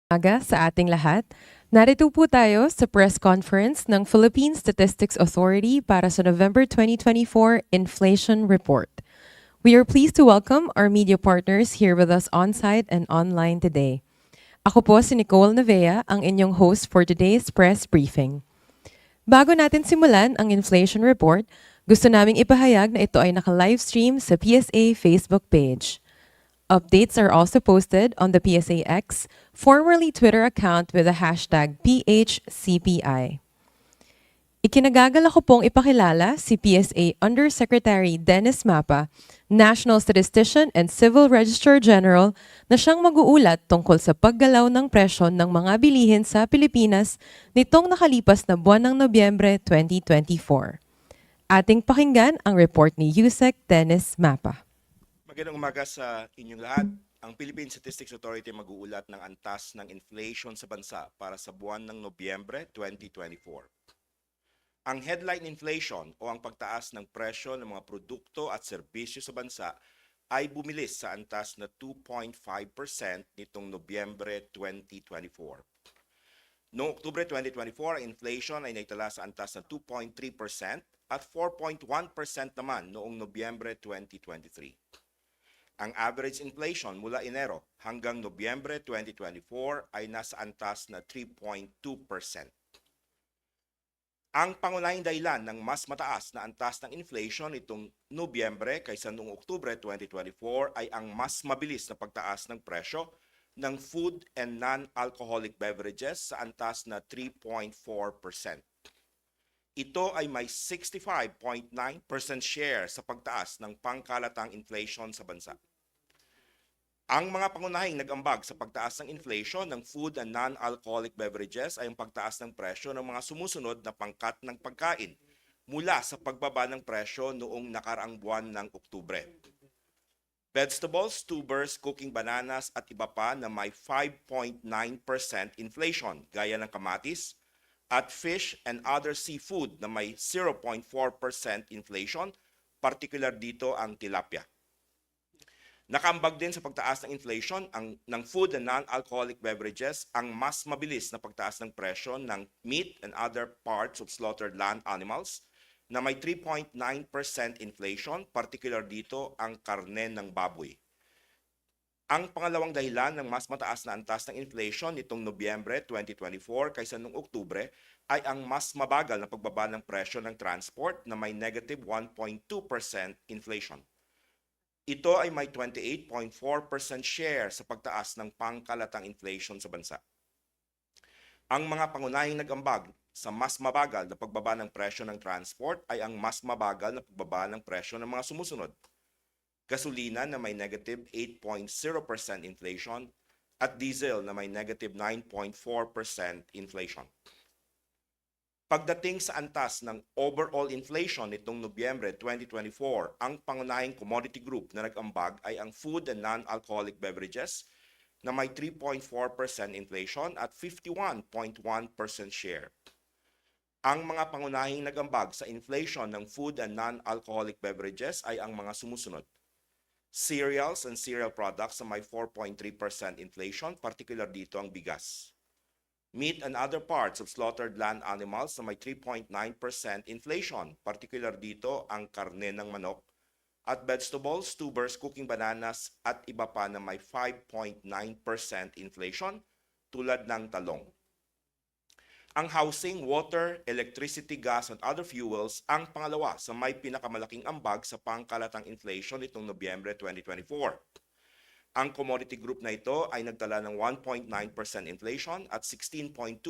Aga sa ating lahat. Narito po tayo sa press conference ng Philippine Statistics Authority para sa November 2024 Inflation Report. We are pleased to welcome our media partners here with us on-site and online today. Ako po si Nicole Navea, ang inyong host for today's press briefing. Bago natin simulan ang inflation report, gusto naming ipahayag na ito ay naka-livestream sa PSA Facebook page. Updates are also posted on the PSAX, formerly Twitter account with the hashtag PHCPI. Ikinagagalak ko pong ipakilala si PSA Undersecretary Dennis Mapa, National Statistician and Civil Registrar General, na siyang mag-uulat tungkol sa paggalaw ng presyo ng mga bilihin sa Pilipinas nitong nakalipas na buwan ng Nobyembre 2024. Ating pakinggan ang report ni Yusek Dennis Mapa. Magandang umaga sa inyong lahat. Ang Philippine Statistics Authority mag-uulat ng antas ng inflation sa bansa para sa buwan ng Nobyembre 2024. Ang headline inflation o ang pagtaas ng presyo ng mga produkto at serbisyo sa bansa ay bumilis sa antas na 2.5% nitong Nobyembre 2024. Noong Oktubre 2024, ang inflation ay naitala sa antas na 2.3% at 4.1% naman noong Nobyembre 2023. Ang average inflation mula Enero hanggang Nobyembre 2024 ay nasa antas na 3.2%. Ang pangunahing dahilan ng mas mataas na antas ng inflation nitong Nobyembre kaysa noong Oktubre 2024 ay ang mas mabilis na pagtaas ng presyo ng food and non-alcoholic beverages sa antas na 3.4%. Ito ay may 65.9% share sa pagtaas ng pangkalatang inflation sa bansa. Ang mga pangunahing nag-ambag sa pagtaas ng inflation ng food and non-alcoholic beverages ay ang pagtaas ng presyo ng mga sumusunod na pangkat ng pagkain mula sa pagbaba ng presyo noong nakaraang buwan ng Oktubre. Vegetables, tubers, cooking bananas at iba pa na may 5.9% inflation gaya ng kamatis, at fish and other seafood na may 0.4% inflation, particular dito ang tilapia. Nakaambag din sa pagtaas ng inflation ng food and non-alcoholic beverages ang mas mabilis na pagtaas ng presyo ng meat and other parts of slaughtered land animals na may 3.9% inflation, particular dito ang karne ng baboy. Ang pangalawang dahilan ng mas mataas na antas ng inflation nitong Nobyembre 2024 kaysa noong Oktubre ay ang mas mabagal na pagbaba ng presyo ng transport na may negative 1.2% inflation. Ito ay may 28.4% share sa pagtaas ng pangkalatang inflation sa bansa. Ang mga pangunahing nag-ambag sa mas mabagal na pagbaba ng presyo ng transport ay ang mas mabagal na pagbaba ng presyo ng mga sumusunod. Gasolina na may negative 8.0% inflation at diesel na may negative 9.4% inflation. Pagdating sa antas ng overall inflation nitong Nobyembre 2024, ang pangunahing commodity group na nag-ambag ay ang food and non-alcoholic beverages na may 3.4% inflation at 51.1% share. Ang mga pangunahing nag-ambag sa inflation ng food and non-alcoholic beverages ay ang mga sumusunod. Cereals and cereal products na may 4.3% inflation, particular dito ang bigas. Meat and other parts of slaughtered land animals na may 3.9% inflation, particular dito ang karne ng manok, at vegetables, tubers, cooking bananas at iba pa na may 5.9% inflation tulad ng talong. Ang housing, water, electricity, gas at other fuels ang pangalawa sa may pinakamalaking ambag sa pangkalatang inflation nitong Nobyembre 2024. Ang commodity group na ito ay nagtala ng 1.9% inflation at 16.2%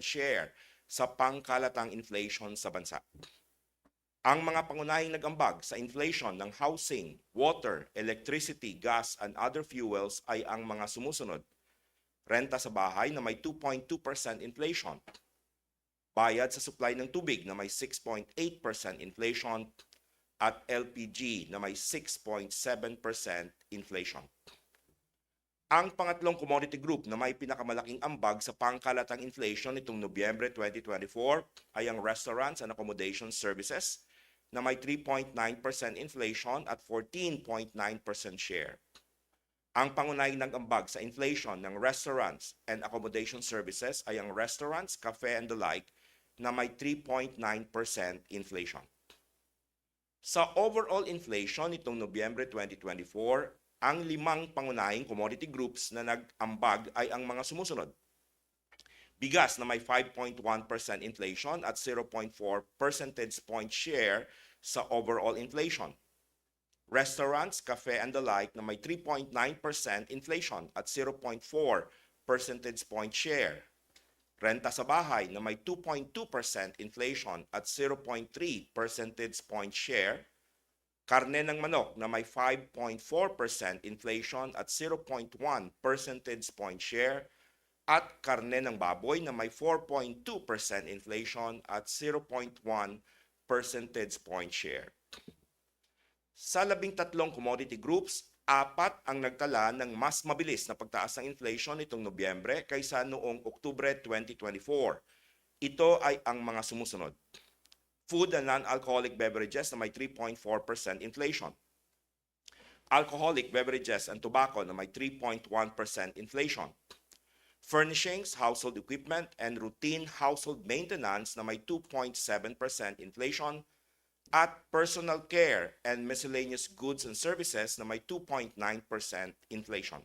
share sa pangkalatang inflation sa bansa. Ang mga pangunahing nag-ambag sa inflation ng housing, water, electricity, gas, and other fuels ay ang mga sumusunod. Renta sa bahay na may 2.2% inflation. Bayad sa supply ng tubig na may 6.8% inflation at LPG na may 6.7% inflation. Ang pangatlong commodity group na may pinakamalaking ambag sa pangkalatang inflation nitong Nobyembre 2024 ay ang restaurants and accommodation services na may 3.9% inflation at 14.9% share. Ang pangunahing nag-ambag sa inflation ng restaurants and accommodation services ay ang restaurants, cafe and the like na may 3.9% inflation. Sa overall inflation nitong Nobyembre 2024, ang 5 pangunahing commodity groups na nag-ambag ay ang mga sumusunod. Bigas na may 5.1% inflation at 0.4 percentage point share sa overall inflation. Restaurants, cafe and the like na may 3.9% inflation at 0.4 percentage point share. Renta sa bahay na may 2.2% inflation at 0.3 percentage point share. Karne ng manok na may 5.4% inflation at 0.1 percentage point share. At karne ng baboy na may 4.2% inflation at 0.1 percentage point share. Sa 13 commodity groups, 4 ang nagtala ng mas mabilis na pagtaas ng inflation nitong Nobyembre kaysa noong Oktubre 2024. Ito ay ang mga sumusunod. Food and non-alcoholic beverages na may 3.4% inflation. Alcoholic beverages and tobacco na may 3.1% inflation. Furnishings, household equipment, and routine household maintenance na may 2.7% inflation. At personal care and miscellaneous goods and services na may 2.9% inflation.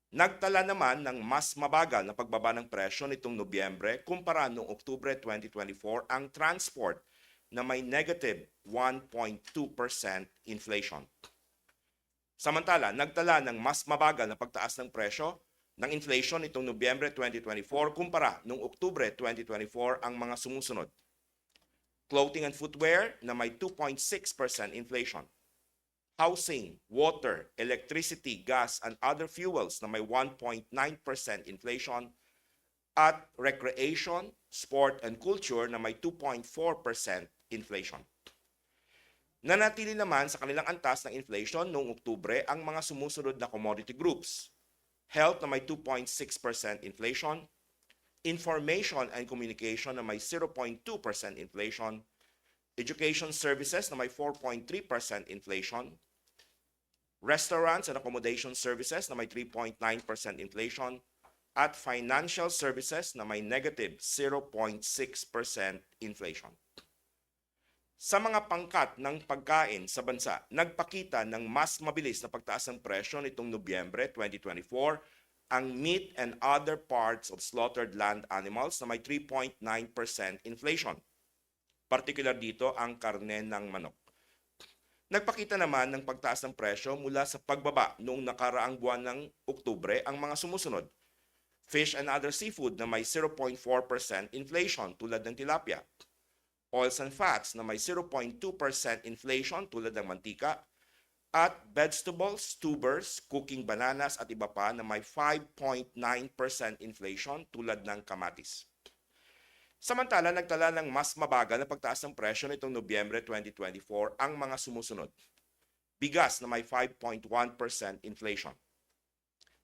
Nagtala naman ng mas mabagal na pagbaba ng presyo nitong Nobyembre kumpara noong Oktubre 2024 ang transport na may negative 1.2% inflation. Samantala, nagtala ng mas mabagal na pagtaas ng presyo ng inflation nitong Nobyembre 2024 kumpara noong Oktubre 2024 ang mga sumusunod. Clothing and footwear na may 2.6% inflation. Housing, water, electricity, gas, and other fuels na may 1.9% inflation. At recreation, sport, and culture na may 2.4% inflation. Nanatili naman sa kanilang antas ng inflation noong Oktubre ang mga sumusunod na commodity groups. Health na may 2.6% inflation. Information and communication na may 0.2% inflation, education services na may 4.3% inflation, restaurants and accommodation services na may 3.9% inflation, at financial services na may negative 0.6% inflation. Sa mga pangkat ng pagkain sa bansa, nagpakita ng mas mabilis na pagtaas ng presyo nitong Nobyembre 2024 ang meat and other parts of slaughtered land animals na may 3.9% inflation. Partikular dito ang karne ng manok. Nagpakita naman ng pagtaas ng presyo mula sa pagbaba noong nakaraang buwan ng Oktubre ang mga sumusunod. Fish and other seafood na may 0.4% inflation tulad ng tilapia. Oils and fats na may 0.2% inflation tulad ng mantika. At vegetables, tubers, cooking bananas at iba pa na may 5.9% inflation tulad ng kamatis. Samantala, nagtala ng mas mabagal na pagtaas ng presyo nitong Nobyembre 2024 ang mga sumusunod. Bigas na may 5.1% inflation.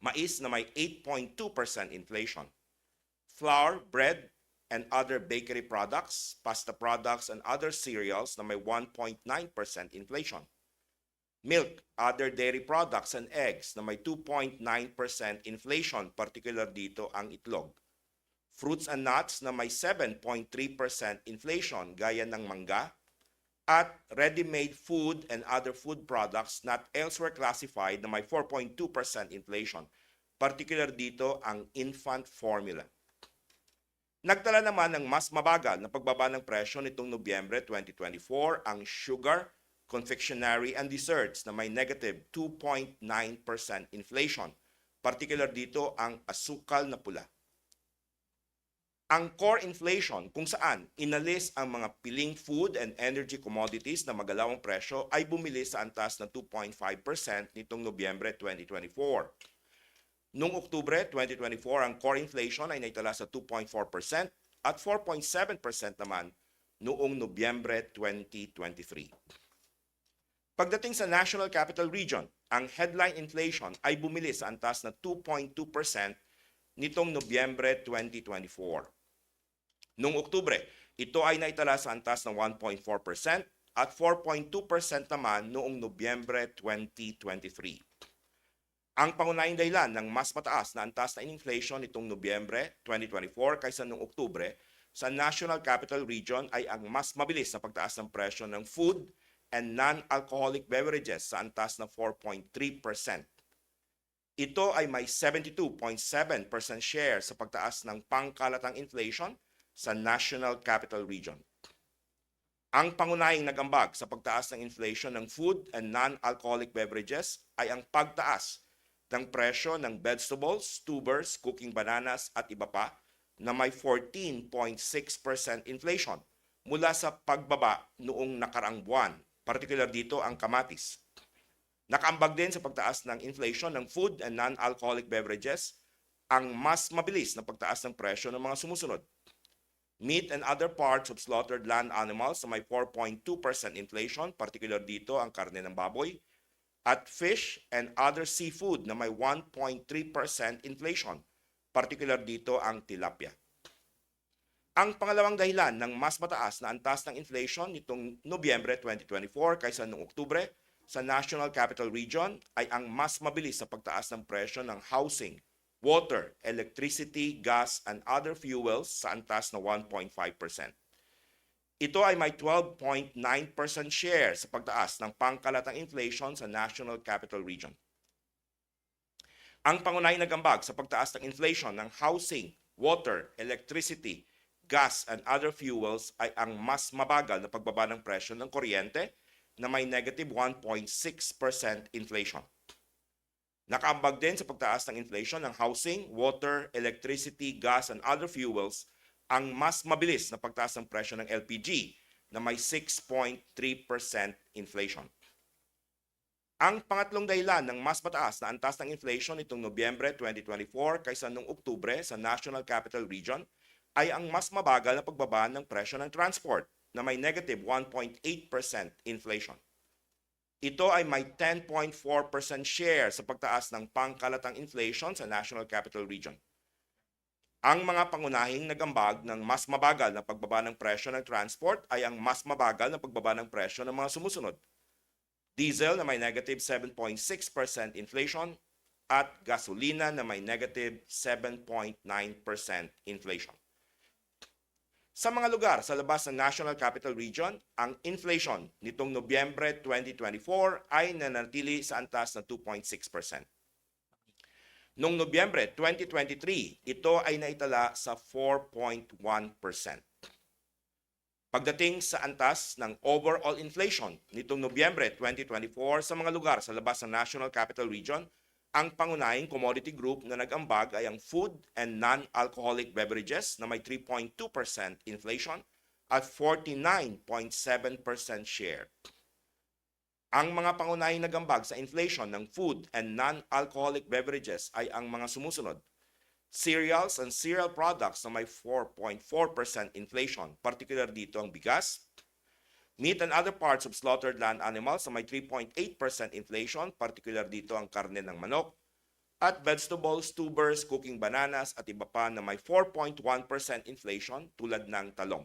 Mais na may 8.2% inflation. Flour, bread, and other bakery products, pasta products, and other cereals na may 1.9% inflation. Milk, other dairy products, and eggs na may 2.9% inflation, particular dito ang itlog. Fruits and nuts na may 7.3% inflation gaya ng mangga. At ready-made food and other food products not elsewhere classified na may 4.2% inflation, particular dito ang infant formula. Nagtala naman ng mas mabagal na pagbaba ng presyo nitong Nobyembre 2024 ang sugar, confectionery, and desserts na may negative 2.9% inflation. Particular dito ang asukal na pula. Ang core inflation kung saan inalis ang mga piling food and energy commodities na magalawang presyo ay bumili sa antas na 2.5% nitong Nobyembre 2024. Noong Oktubre 2024, ang core inflation ay naitala sa 2.4% at 4.7% naman noong Nobyembre 2023. Pagdating sa National Capital Region, ang headline inflation ay bumili sa antas na 2.2% nitong Nobyembre 2024. Noong Oktubre, ito ay naitala sa antas ng 1.4% at 4.2% naman noong Nobyembre 2023. Ang pangunahing dahilan ng mas mataas na antas na inflation nitong Nobyembre 2024 kaysa noong Oktubre sa National Capital Region ay ang mas mabilis na pagtaas ng presyo ng food and non-alcoholic beverages sa antas na 4.3%. Ito ay may 72.7% share sa pagtaas ng pangkalatang inflation sa National Capital Region. Ang pangunahing nagambag sa pagtaas ng inflation ng food and non-alcoholic beverages ay ang pagtaas ng presyo ng vegetables, tubers, cooking bananas at iba pa na may 14.6% inflation mula sa pagbaba noong nakaraang buwan, partikular dito ang kamatis. Nakaambag din sa pagtaas ng inflation ng food and non-alcoholic beverages ang mas mabilis na pagtaas ng presyo ng mga sumusunod. Meat and other parts of slaughtered land animals na may 4.2% inflation, particular dito ang karne ng baboy, at fish and other seafood na may 1.3% inflation, particular dito ang tilapia. Ang pangalawang dahilan ng mas mataas na antas ng inflation nitong Nobyembre 2024 kaysa noong Oktubre sa National Capital Region ay ang mas mabilis na pagtaas ng presyo ng housing, water, electricity, gas, and other fuels sa antas na 1.5%. Ito ay may 12.9% share sa pagtaas ng pangkalatang inflation sa National Capital Region. Ang pangunahing nagambag sa pagtaas ng inflation ng housing, water, electricity, gas, and other fuels ay ang mas mabagal na pagbaba ng presyo ng kuryente na may negative 1.6% inflation. Nakaambag din sa pagtaas ng inflation ng housing, water, electricity, gas, and other fuels ang mas mabilis na pagtaas ng presyo ng LPG na may 6.3% inflation. Ang pangatlong dahilan ng mas mataas na antas ng inflation nitong Nobyembre 2024 kaysa noong Oktubre sa National Capital Region ay ang mas mabagal na pagbaba ng presyo ng transport na may negative 1.8% inflation. Ito ay may 10.4% share sa pagtaas ng pangkalatang inflation sa National Capital Region. Ang mga pangunahing nagambag ng mas mabagal na pagbaba ng presyo ng transport ay ang mas mabagal na pagbaba ng presyo ng mga sumusunod. Diesel na may negative 7.6% inflation at gasolina na may negative 7.9% inflation. Sa mga lugar sa labas ng National Capital Region, ang inflation nitong Nobyembre 2024 ay nanatili sa antas na 2.6%. Noong Nobyembre 2023, ito ay naitala sa 4.1%. Pagdating sa antas ng overall inflation nitong Nobyembre 2024 sa mga lugar sa labas ng National Capital Region, ang pangunahing commodity group na nag-ambag ay ang food and non-alcoholic beverages na may 3.2% inflation at 49.7% share. Ang mga pangunahing nag-ambag sa inflation ng food and non-alcoholic beverages ay ang mga sumusunod. Cereals and cereal products na may 4.4% inflation, particular dito ang bigas. Meat and other parts of slaughtered land animals na may 3.8% inflation, particular dito ang karne ng manok. At vegetables, tubers, cooking bananas at iba pa na may 4.1% inflation tulad ng talong.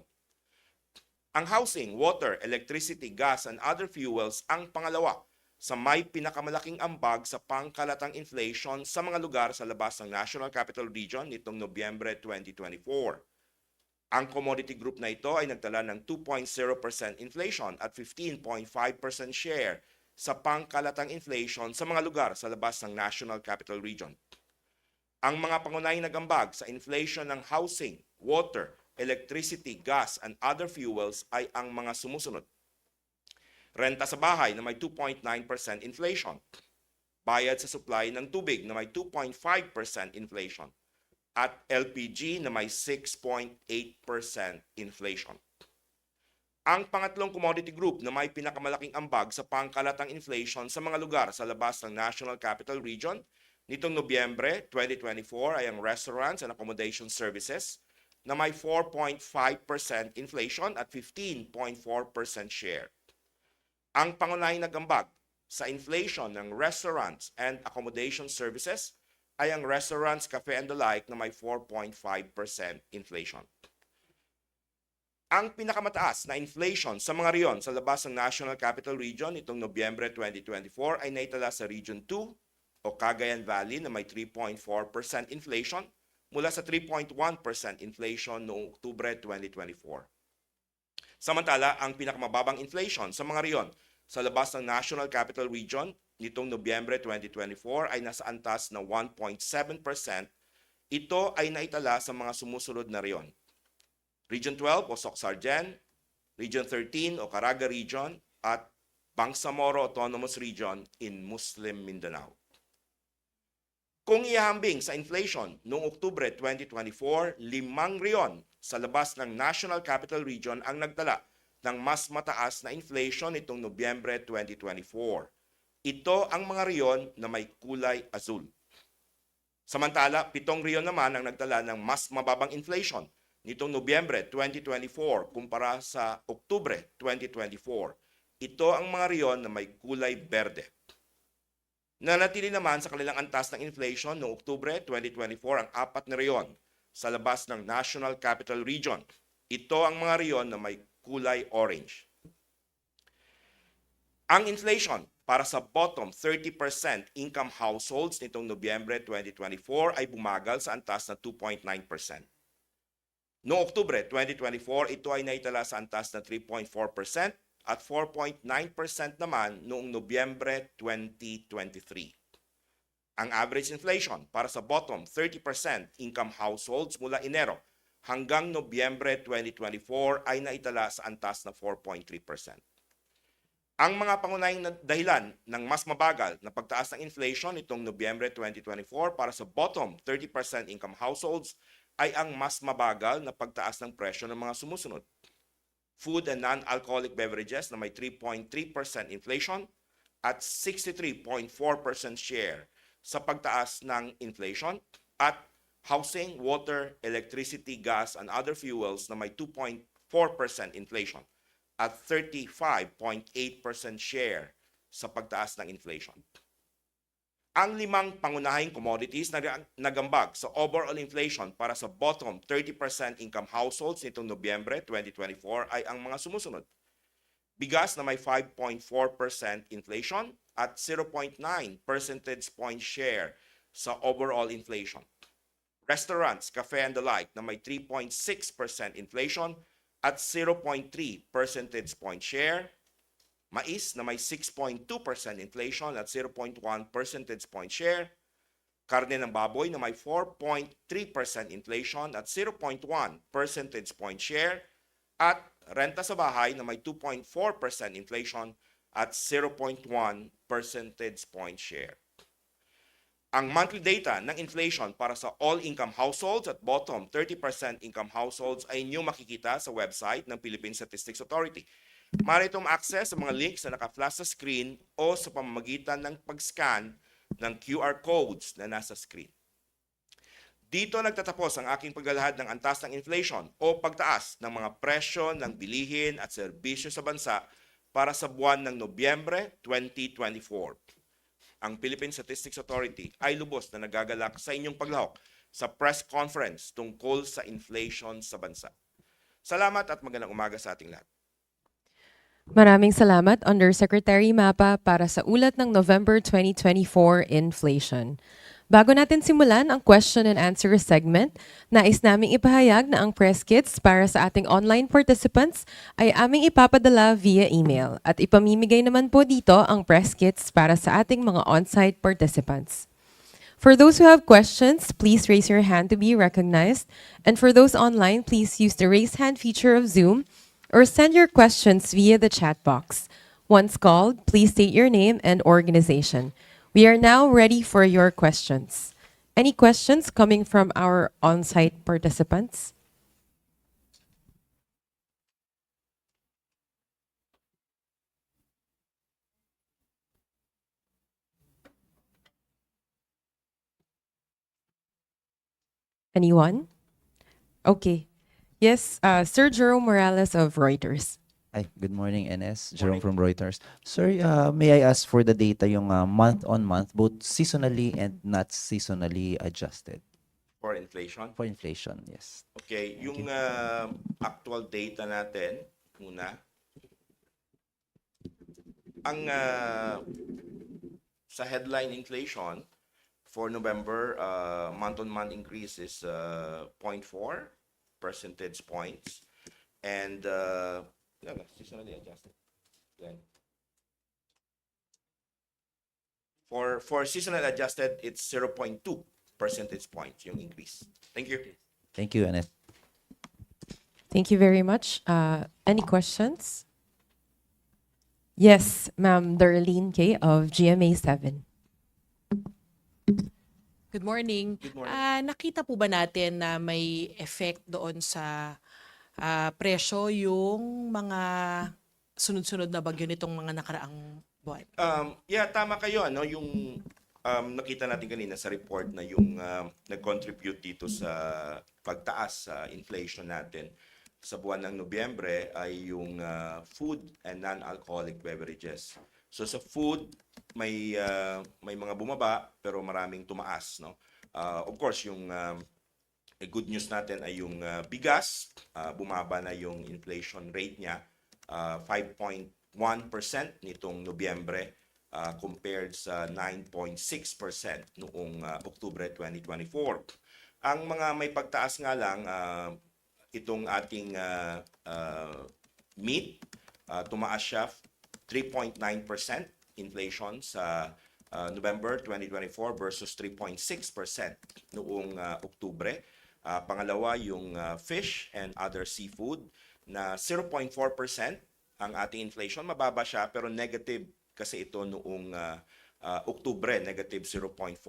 Ang housing, water, electricity, gas, and other fuels ang pangalawa sa may pinakamalaking ambag sa pangkalatang inflation sa mga lugar sa labas ng National Capital Region nitong Nobyembre 2024. Ang commodity group na ito ay nagtala ng 2.0% inflation at 15.5% share sa pangkalatang inflation sa mga lugar sa labas ng National Capital Region. Ang mga pangunahing nagambag sa inflation ng housing, water, electricity, gas, and other fuels ay ang mga sumusunod. Renta sa bahay na may 2.9% inflation. Bayad sa supply ng tubig na may 2.5% inflation. At LPG na may 6.8% inflation. Ang pangatlong commodity group na may pinakamalaking ambag sa pangkalatang inflation sa mga lugar sa labas ng National Capital Region nitong Nobyembre 2024 ay ang restaurants and accommodation services na may 4.5% inflation at 15.4% share. Ang pangunahing nagambag sa inflation ng restaurants and accommodation services ay ang restaurants, cafe, and the like na may 4.5% inflation. Ang pinakamataas na inflation sa mga riyon sa labas ng National Capital Region nitong Nobyembre 2024 ay naitala sa Region 2, o Cagayan Valley na may 3.4% inflation mula sa 3.1% inflation noong Oktubre 2024. Samantala, ang pinakamababang inflation sa mga riyon sa labas ng National Capital Region nitong Nobyembre 2024 ay nasa antas na 1.7%. Ito ay naitala sa mga sumusunod na riyon: Region 12 o Soc-Sargen, Region 13 o Caraga Region, at Bangsamoro Autonomous Region in Muslim Mindanao. Kung ihambing sa inflation noong Oktubre 2024, 5 riyon sa labas ng National Capital Region ang nagtala ng mas mataas na inflation nitong Nobyembre 2024. Ito ang mga riyon na may kulay azul. Samantala, 7 riyon naman ang nagtala ng mas mababang inflation nitong Nobyembre 2024 kumpara sa Oktubre 2024. Ito ang mga riyon na may kulay berde. Nanatili naman sa kanilang antas ng inflation noong Oktubre 2024 ang 4 na riyon sa labas ng National Capital Region. Ito ang mga riyon na may kulay orange. Ang inflation para sa bottom 30% income households nitong Nobyembre 2024 ay bumagal sa antas na 2.9%. Noong Oktubre 2024, ito ay naitala sa antas na 3.4%. At 4.9% naman noong Nobyembre 2023. Ang average inflation para sa bottom 30% income households mula Enero hanggang Nobyembre 2024 ay naitala sa antas na 4.3%. Ang mga pangunahing dahilan ng mas mabagal na pagtaas ng inflation nitong Nobyembre 2024 para sa bottom 30% income households ay ang mas mabagal na pagtaas ng presyo ng mga sumusunod: food and non-alcoholic beverages na may 3.3% inflation at 63.4% share sa pagtaas ng inflation, at housing, water, electricity, gas, and other fuels na may 2.4% inflation at 35.8% share sa pagtaas ng inflation. Ang 5 pangunahing commodities na nagambag sa overall inflation para sa bottom 30% income households nitong Nobyembre 2024 ay ang mga sumusunod: bigas na may 5.4% inflation at 0.9 percentage point share sa overall inflation; restaurants, cafe and the like na may 3.6% inflation at 0.3 percentage point share; mais na may 6.2% inflation at 0.1 percentage point share; karne ng baboy na may 4.3% inflation at 0.1 percentage point share; at renta sa bahay na may 2.4% inflation at 0.1 percentage point share. Ang monthly data ng inflation para sa all-income households at bottom 30% income households ay inyo makikita sa website ng Philippine Statistics Authority. Maaari itong ma-access sa mga links na naka-flash sa screen o sa pamamagitan ng pag-scan ng QR codes na nasa screen. Dito nagtatapos ang aking paglalahad ng antas ng inflation o pagtaas ng mga presyo ng bilihin at serbisyo sa bansa para sa buwan ng Nobyembre 2024. Ang Philippine Statistics Authority ay lubos na nagagalak sa inyong paglahok sa press conference tungkol sa inflation sa bansa. Salamat at magandang umaga sa ating lahat. Maraming salamat, Undersecretary Mapa, para sa ulat ng November 2024 inflation. Bago natin simulan ang question and answer segment, nais naming ipahayag na ang press kits para sa ating online participants ay aming ipapadala via email at ipamimigay naman po dito ang press kits para sa ating mga on-site participants. For those who have questions, please raise your hand to be recognized. And for those online, please use the raise hand feature of Zoom or send your questions via the chat box. Once called, please state your name and organization. We are now ready for your questions. Any questions coming from our on-site participants? Anyone? Okay. Yes, Sir Jerome Morales of Reuters. Hi, good morning, NS. Jerome from Reuters. Sir, may I ask for the data yung month-on-month, both seasonally and not seasonally adjusted For inflation. for inflation? Yes. Okay, yung actual data natin muna. Ang sa headline inflation for November, month-on-month increase is 0.4 percentage points. And seasonally adjusted. Yan. For seasonal adjusted, it's 0.2 percentage points yung increase. Thank you. Thank you, Annette. Thank you very much. Any questions? Yes, Ma'am Darlene K. of GMA 7. Good morning. Good morning. Nakita po ba natin na may effect doon sa presyo yung mga sunod-sunod na bagyo nitong mga nakaraang buwan? Yeah, tama kayo. Ano, yung nakita natin kanina sa report na yung nag-contribute dito sa pagtaas sa inflation natin sa buwan ng Nobyembre ay yung food and non-alcoholic beverages. So sa food, may mga bumaba pero maraming tumaas, no? Of course, yung good news natin ay yung bigas, bumaba na yung inflation rate niya, 5.1% nitong Nobyembre compared sa 9.6% noong Oktubre 2024. Ang mga may pagtaas nga lang, itong ating meat, tumaas siya 3.9% inflation sa November 2024 versus 3.6% noong Oktubre. Pangalawa, yung fish and other seafood na 0.4% ang ating inflation. Mababa siya pero negative kasi ito noong Oktubre, negative 0.4%.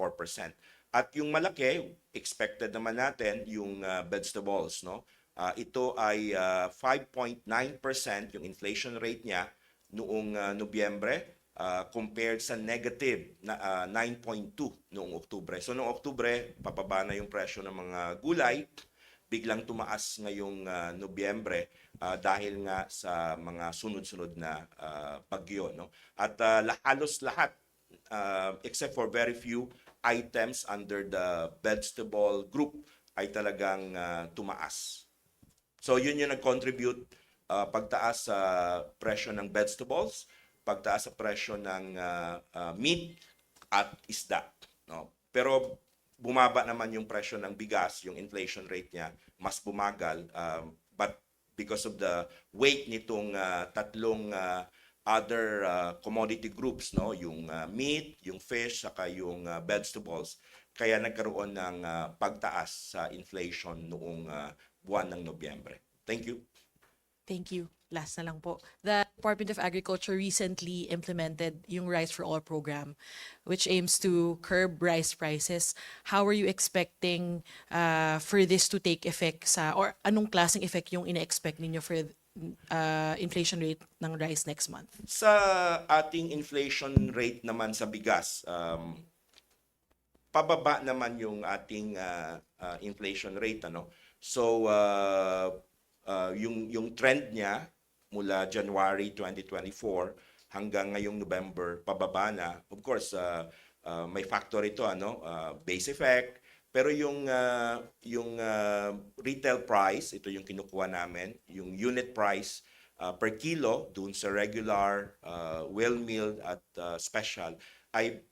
At yung malaki, expected naman natin yung vegetables, no? Ito ay 5.9% yung inflation rate niya noong Nobyembre compared sa negative na 9.2 noong Oktubre. So noong Oktubre, papaba na yung presyo ng mga gulay, biglang tumaas ngayong Nobyembre dahil nga sa mga sunod-sunod na bagyo, no? At halos lahat except for very few items under the vegetable group ay talagang tumaas. So yun yung nag-contribute pagtaas sa presyo ng vegetables, pagtaas sa presyo ng meat at isda, no? Pero bumaba naman yung presyo ng bigas, yung inflation rate niya mas bumagal, but because of the weight nitong tatlong other commodity groups, no, yung meat, yung fish, saka yung vegetables, kaya nagkaroon ng pagtaas sa inflation noong buwan ng Nobyembre. Thank you. Thank you. Last na lang po. The Department of Agriculture recently implemented yung Rice for All program, which aims to curb rice prices. How are you expecting for this to take effect or anong klaseng effect yung ina-expect ninyo for inflation rate ng rice next month? Sa ating inflation rate naman sa bigas, pababa naman yung ating inflation rate, ano? So yung trend niya mula January 2024 hanggang ngayong November pababa na. Of course, may factor ito, ano, base effect, pero yung retail price, ito yung kinukuha namin, yung unit price per kilo dun sa regular, well-milled at special ay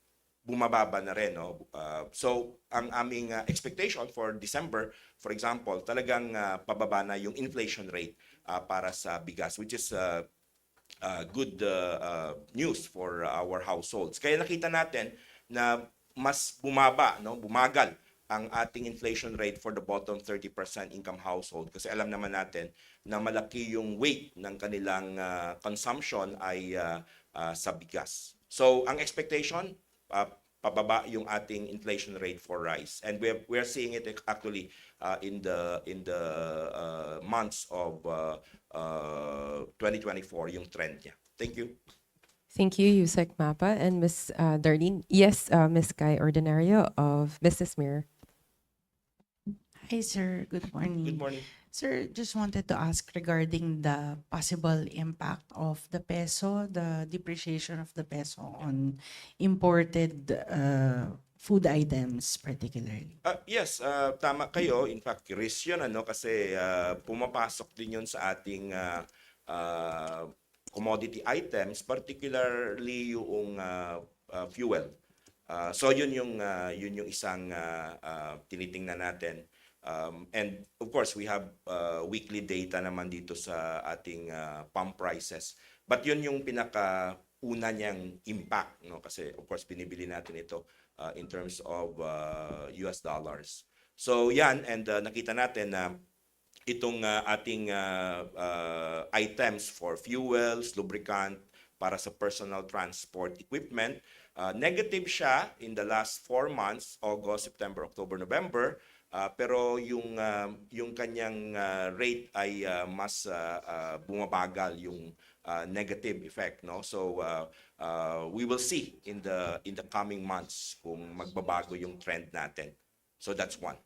bumababa na rin, no? So ang aming expectation for December, for example, talagang pababa na yung inflation rate para sa bigas, which is good news for our households. Kaya nakita natin na mas bumaba, no, bumagal ang ating inflation rate for the bottom 30% income household kasi alam naman natin na malaki yung weight ng kanilang consumption ay sa bigas. So ang expectation, pababa yung ating inflation rate for rice, and we're seeing it actually in the months of 2024 yung trend niya. Thank you. Thank you, Yusek Mapa and Ms. Darlene. Yes, Ms. Guy Ordinario of Business Mirror. Hi, sir. Good morning. Good morning. Sir, just wanted to ask regarding the possible impact of the peso, the depreciation of the peso on imported food items particularly. Yes, tama kayo. In fact, risk yun, ano, kasi pumapasok din yun sa ating commodity items, particularly yung fuel. So yun yung isang tinitingnan natin. And of course, we have weekly data naman dito sa ating pump prices. But yun yung pinaka-una niyang impact, no? Kasi of course, binibili natin ito in terms of US dollars. So yan, and nakita natin na itong ating items for fuels, lubricant, para sa personal transport equipment, negative siya in the last 4 months, August, September, October, November. Pero yung kanyang rate ay mas bumabagal yung negative effect, no? So we will see in the coming months kung magbabago yung trend natin. So that's one.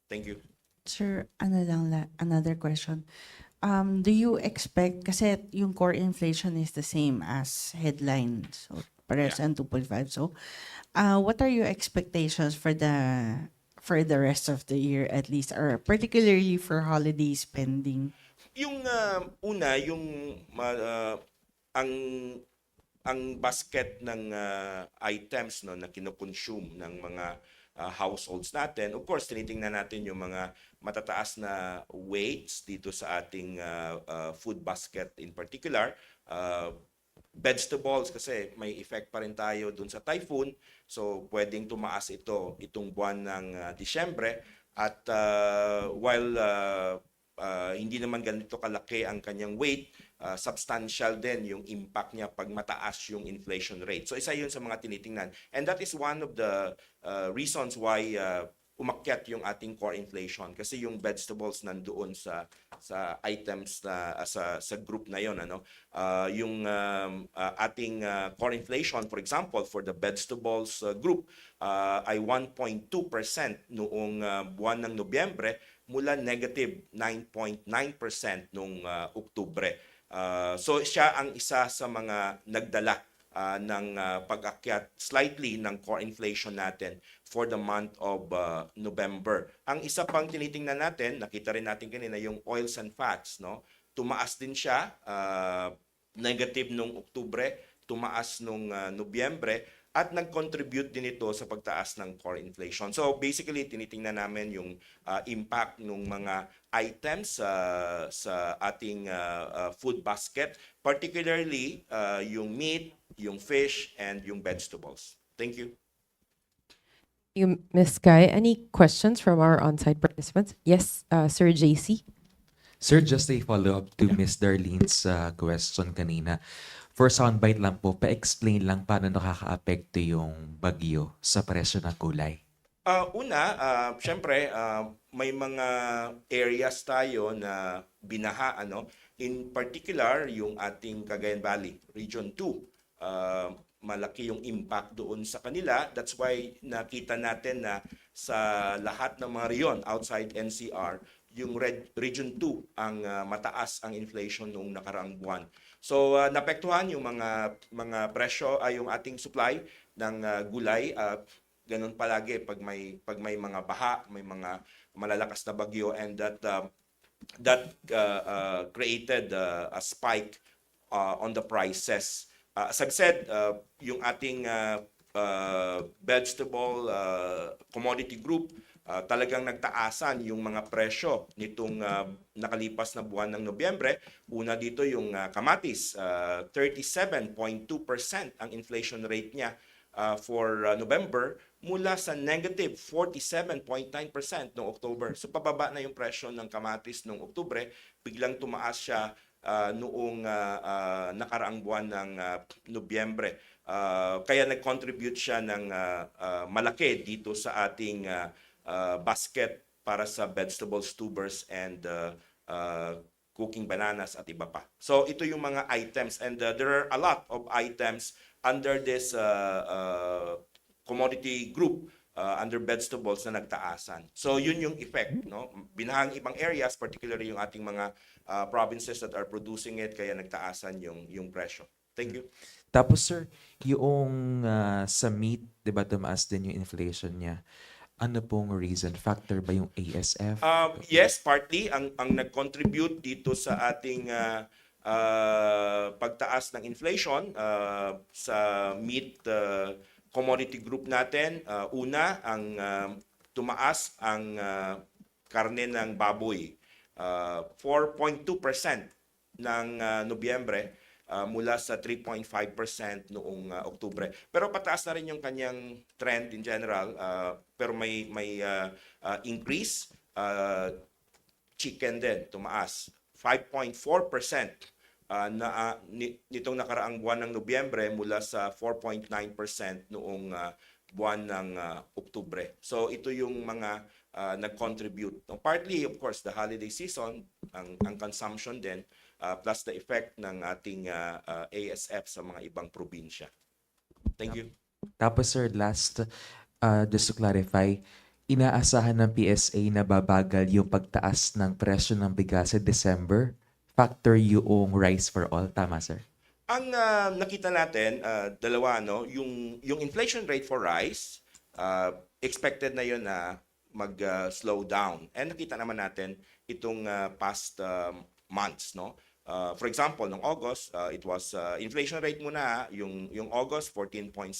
Thank you. Sir, another question. Do you expect, kasi yung core inflation is the same as headline, so parehas Yeah. ang 2.5. So, what are your expectations for the rest of the year at least, or particularly for holiday spending? Yung una, yung ang basket ng items, no, na kinoconsume ng mga households natin, of course tinitingnan natin yung mga matataas na weights dito sa ating food basket, in particular vegetables, kasi may effect pa rin tayo dun sa typhoon, so pwedeng tumaas itong buwan ng Disyembre. At while hindi naman ganito kalaki ang kanyang weight, substantial din yung impact niya pag mataas yung inflation rate. So isa yun sa mga tinitingnan. And that is one of the reasons why umakyat yung ating core inflation, kasi yung vegetables nandoon sa items na sa group na yon, ano. Yung ating core inflation, for example, for the vegetables group ay 1.2% noong buwan ng Nobyembre, mula negative 9.9% noong Oktubre. So siya ang isa sa mga nagdala ng pag-akyat slightly ng core inflation natin for the month of November. Ang isa pang tinitingnan natin, nakita rin natin kanina, yung oils and fats, no? Tumaas din siya, negative nung Oktubre, tumaas nung Nobyembre, at nag-contribute din ito sa pagtaas ng core inflation. So basically, tinitingnan namin yung impact ng mga items sa ating food basket, particularly yung meat, yung fish, and yung vegetables. Thank you. You, Ms. Guy, any questions from our on-site participants? Yes, Sir JC. Sir, just a follow-up to Miss Darlene's question kanina. For soundbite lang po, pa-explain lang paano nakaka-apekto yung bagyo sa presyo ng gulay. Syempre, may mga areas tayo na binaha, ano. In particular, yung ating Cagayan Valley, Region 2. Malaki yung impact doon sa kanila. That's why nakita natin na sa lahat ng mga reyon outside NCR, yung Region 2 ang mataas ang inflation noong nakaraang buwan. So napektuhan yung mga presyo, yung ating supply ng gulay. Ganun palagi pag may mga baha, may mga malalakas na bagyo, and that created a spike on the prices. As I've said, yung ating vegetable commodity group, talagang nagtaasan yung mga presyo nitong nakalipas na buwan ng Nobyembre. Una dito yung kamatis, 37.2% ang inflation rate niya for November, mula sa negative 47.9% noong October. So pababa na yung presyo ng kamatis noong Oktubre, biglang tumaas siya noong nakaraang buwan ng Nobyembre. Kaya nag-contribute siya ng malaki dito sa ating basket para sa vegetables, tubers, and cooking bananas at iba pa. So ito yung mga items, and there are a lot of items under this commodity group, under vegetables, na nagtaasan. So yun yung effect, no? Binahang ibang areas, particularly yung ating mga provinces that are producing it, kaya nagtaasan yung presyo. Thank you. Tapos sir, yung sa meat, di ba tumaas din yung inflation niya? Ano pong reason? Factor ba yung ASF? Yes, partly ang nag-contribute dito sa ating pagtaas ng inflation sa meat commodity group natin, una, ang tumaas ang karne ng baboy. 4.2% ng Nobyembre mula sa 3.5% noong Oktubre. Pero pataas na rin yung kanyang trend in general, pero may increase. Chicken din tumaas 5.4% nitong nakaraang buwan ng Nobyembre mula sa 4.9% noong buwan ng Oktubre. So ito yung mga nag-contribute. Partly, of course, the holiday season, ang consumption din, plus the effect ng ating ASF sa mga ibang probinsya. Thank you. Tapos sir, last, just to clarify, inaasahan ng PSA na babagal yung pagtaas ng presyo ng bigas sa December. Factor yung rice for all. Tama, sir? Ang nakita natin, dalawa, no? Yung inflation rate for rice, expected na yun na mag-slow down. And nakita naman natin itong past months, no? For example, noong August, it was inflation rate muna, yung August 14.7,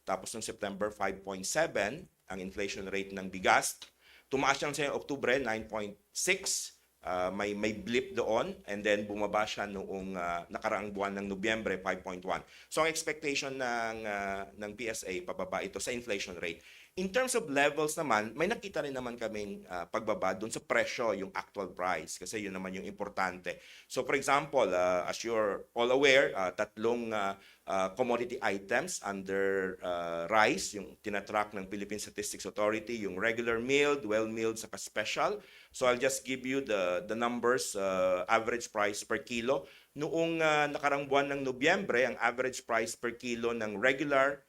tapos noong September 5.7 ang inflation rate ng bigas. Tumaas siya sa Oktubre 9.6. May blip doon, and then bumaba siya noong nakaraang buwan ng Nobyembre 5.1. So ang expectation ng PSA, pababa ito sa inflation rate. In terms of levels naman, may nakita rin naman kaming pagbaba doon sa presyo, yung actual price, kasi yun naman yung importante. So for example, as you're all aware, tatlong commodity items under rice, yung tinatrack ng Philippine Statistics Authority, yung regular milled, well-milled, saka special. So I'll just give you the numbers, average price per kilo. Noong nakarang buwan ng Nobyembre, ang average price per kilo ng regular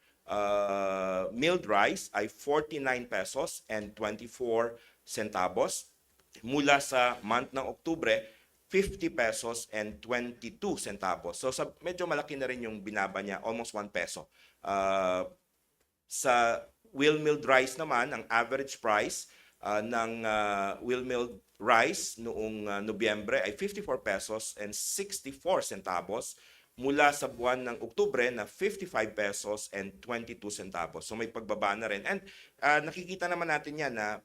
milled rice ay 49 pesos and 24 centavos. Mula sa month ng Oktubre, 50 pesos and 22 centavos. So medyo malaki na rin yung binaba niya, almost 1 peso. Sa wheel-milled rice naman, ang average price ng wheel-milled rice noong Nobyembre ay 54 pesos and 64 centavos. Mula sa buwan ng Oktubre na 55 pesos and 22 centavos. So may pagbaba na rin. And nakikita naman natin yan na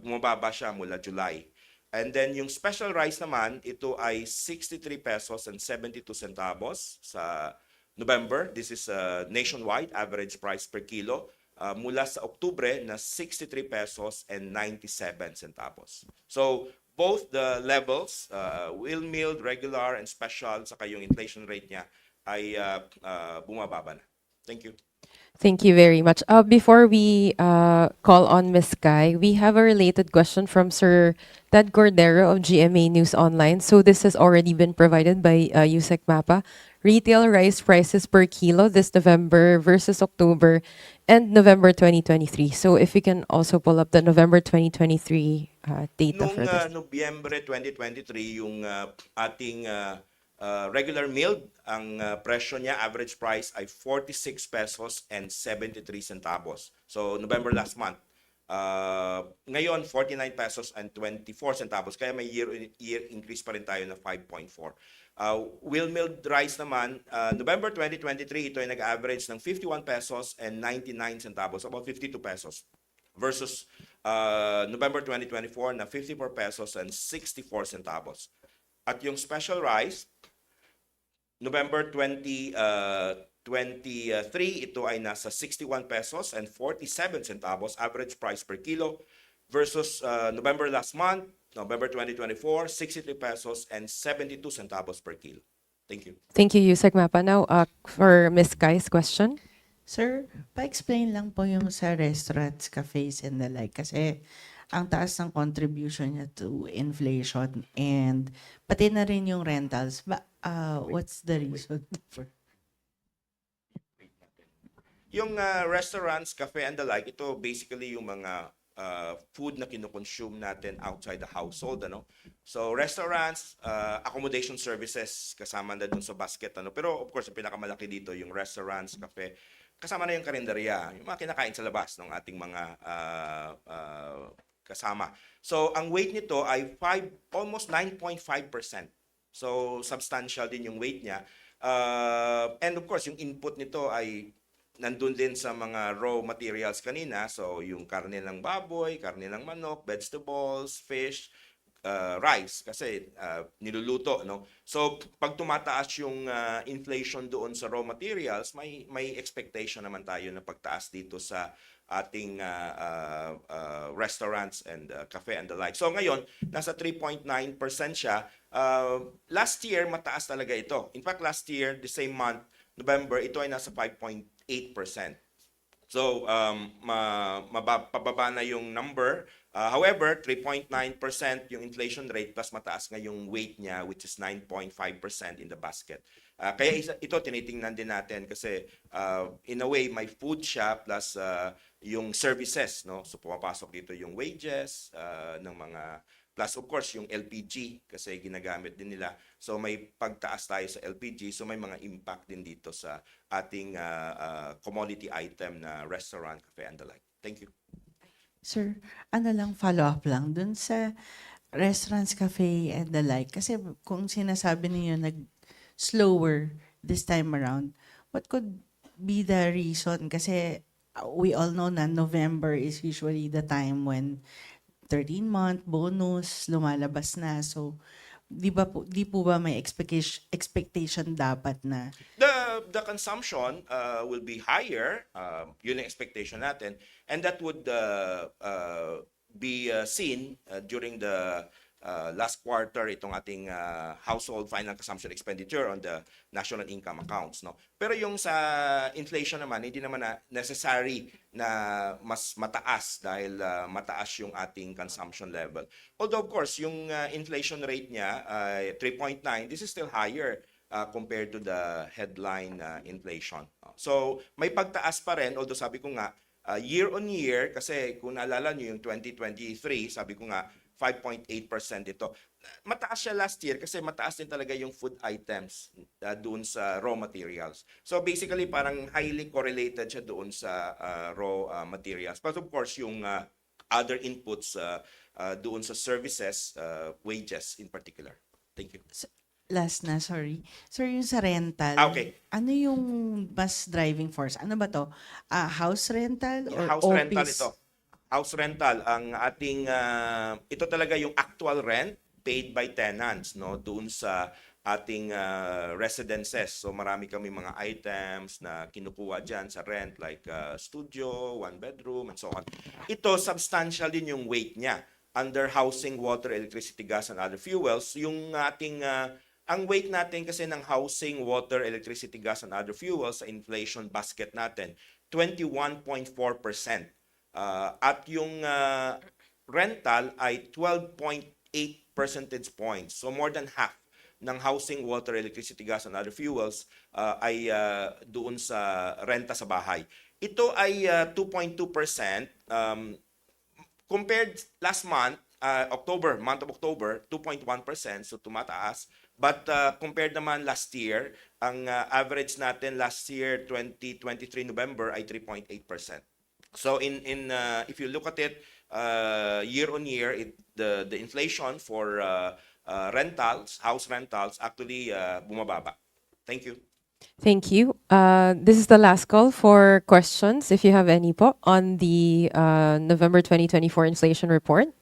bumababa siya mula July. And then yung special rice naman, ito ay 63 pesos and 72 centavos sa November. This is nationwide average price per kilo. Mula sa Oktubre na 63 pesos and 97 centavos. So both the levels, wheel-milled, regular, and special, saka yung inflation rate niya ay bumababa na. Thank you. Thank you very much. Before we call on Ms. Kai, we have a related question from Sir Ted Cordero of GMA News Online. So this has already been provided by Yusek Mapa. Retail rice prices per kilo this November versus October and November 2023. So if we can also pull up the November 2023 data for Nung this. Nobyembre 2023, yung ating regular milled, ang presyo niya, average price ay 46 pesos and 73 centavos. So November last month. Ngayon, 49 pesos and 24 centavos. Kaya may year increase pa rin tayo na 5.4. Wheel-milled rice naman, November 2023, ito ay nag-average ng 51 pesos and 99 centavos, about 52 pesos. Versus November 2024 na 54 pesos and 64 centavos. At yung special rice, November 2023, ito ay nasa 61 pesos and 47 centavos average price per kilo versus November last month, November 2024, 63 pesos and 72 centavos per kilo. Thank you. Thank you, Yusek Mapa. Now, for Ms. Kai's question. Sir, pa-explain lang po yung sa restaurants, cafes, and the like. Kasi ang taas ng contribution niya to inflation and pati na rin yung rentals. What's the reason for? Yung restaurants, cafe, and the like, ito basically yung mga food na kinoconsume natin outside the household, ano. So restaurants, accommodation services kasama na dun sa basket, ano. Pero of course, ang pinakamalaki dito yung restaurants, cafe, kasama na yung karinderya, yung mga kinakain sa labas ng ating mga kasama. So ang weight nito ay almost 9.5%. So substantial din yung weight niya. And of course, yung input nito ay nandun din sa mga raw materials kanina, so yung karne ng baboy, karne ng manok, vegetables, fish, rice kasi niluluto, no? So pag tumataas yung inflation doon sa raw materials, may expectation naman tayo na pagtaas dito sa ating restaurants and cafe and the like. So ngayon, nasa 3.9% siya. Last year, mataas talaga ito. In fact, last year, the same month, November, ito ay nasa 5.8%. So, pababa na yung number. However, 3.9% yung inflation rate plus mataas nga yung weight niya, which is 9.5% in the basket. Kaya ito tinitingnan din natin kasi in a way may food siya plus yung services, no? So pumapasok dito yung wages ng mga plus of course yung LPG kasi ginagamit din nila. So may pagtaas tayo sa LPG, so may mga impact din dito sa ating commodity item na restaurant, cafe and the like. Thank you. Sir, ano lang, follow-up lang dun sa restaurants, cafe, and the like. Kasi kung sinasabi niyo nag-slower this time around, what could be the reason? Kasi we all know na November is usually the time when 13-month bonus lumalabas na. So, di po ba may expectation dapat na The consumption will be higher, yun ang expectation natin, and that would be seen during the last quarter itong ating household final consumption expenditure on the national income accounts, no. Pero yung sa inflation naman hindi naman na necessary na mas mataas dahil mataas yung ating consumption level. Although of course yung inflation rate niya 3.9, this is still higher compared to the headline inflation. So may pagtaas pa rin, although sabi ko nga year on year, kasi kung naalala nyo yung 2023, sabi ko nga 5.8% ito. Mataas siya last year kasi mataas din talaga yung food items doon sa raw materials. So basically parang highly correlated siya doon sa raw materials. But of course yung other inputs doon sa services, wages in particular. Thank you. last na, sorry. Sir, yung sa rental, Okay. ano yung mas driving force? Ano ba to? House rental or House office? rental ito. House rental ang ating ito talaga yung actual rent paid by tenants, no, doon sa ating residences. So marami kami mga items na kinukuha diyan sa rent like studio, one bedroom and so on. Ito substantial din yung weight niya under housing, water, electricity, gas and other fuels. Yung ating ang weight natin kasi ng housing, water, electricity, gas and other fuels sa inflation basket natin 21.4%. At yung rental ay 12.8 percentage points. So more than half ng housing, water, electricity, gas, and other fuels ay doon sa renta sa bahay. Ito ay 2.2%. Compared last month, month of October, 2.1%. So tumataas. But compared naman last year, ang average natin last year, 2023 November, ay 3.8%. So if you look at it year on year, the inflation for rentals, house rentals, actually bumababa. Thank you. Thank you. This is the last call for questions, if you have any po, on the November 2024 inflation report.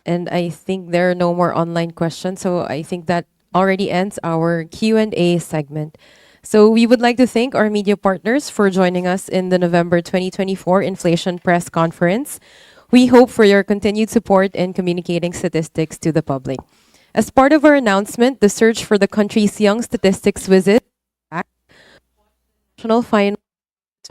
And I think there are no more online questions, so I think that already ends our Q&A segment. So we would like to thank our media partners for joining us in the November 2024 Inflation Press Conference. We hope for your continued support in communicating statistics to the public. As part of our announcement, the search for the country's young statistics visit National Final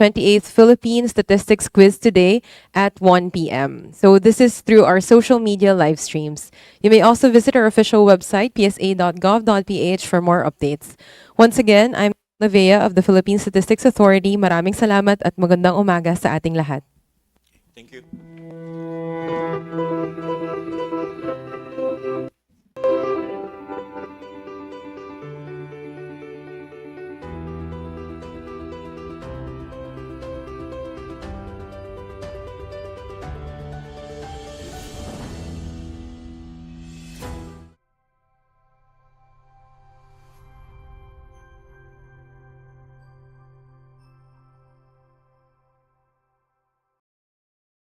28th Philippine Statistics Quiz today at 1 p.m. So this is through our social media live streams. You may also visit our official website, psa.gov.ph, for more updates. Once again, I'm Lavea of the Philippine Statistics Authority. Maraming salamat at magandang umaga sa ating lahat. Thank you.